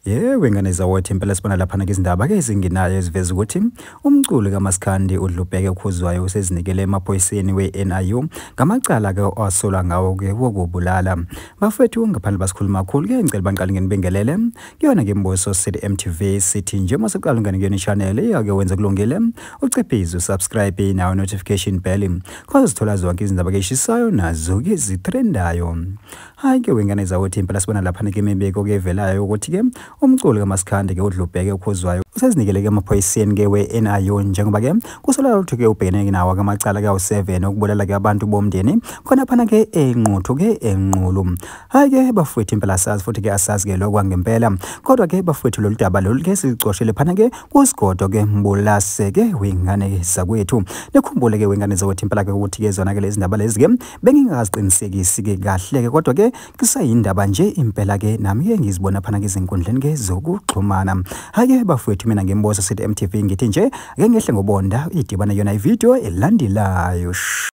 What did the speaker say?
Wengane zawothi impela sibona lapha ke izindaba ke ezinginayo eziveza ukuthi umculi kaMaskandi uDlubheke Khuzwayo usezinikele emaphoyiseni we-NIU ngamacala ke asolwa ngawo ke wokubulala. Bafethu ngaphandle basikhuluma kakhulu ke ngicela banqale ngenibingelele kuyona ke imbuso sithi MTV sithi nje masiqala ungane kuyona i-channel yake wenza kulungile uciphize usubscribe nayo notification bell kwaze sithola zonke izindaba ke eshisayo nazo ke zitrendayo. Hayi ke wengane zawothi impela sibona lapha ke imibiko ke evelayo ukuthi ke umculi kaMaskandi ke uDlubheke Khuzwayo usezinikele ke emaphoyiseni ke we-NIU njengoba ke kusolwa ukuthi ke ubhekene nawo ke amacala ke awu7 okubulala ke abantu bomndeni khona phana ke enquthu ke enqulu. Hayi ke bafowethu impela sazi futhi ke asazi ke lokho ngempela kodwa ke bafowethu lolu daba lolu ke sicoshele phana ke kusigodo ke mbulase ke wengane zakwethu. Nekhumbule ke wengane zakwethu impela ke ukuthi ke zona ke lezi ndaba lezi ke bengingaziqinisekisi ke kahle ke kodwa ke kusayindaba nje impela ke nami ke ngizibona phana ke izinkundleni ke zokuxhumana. Hayi ke bafowethu mina ngembozo sithi MTV ngithi nje ake ngehle ngobonda idibana yona ivideo elandelayo.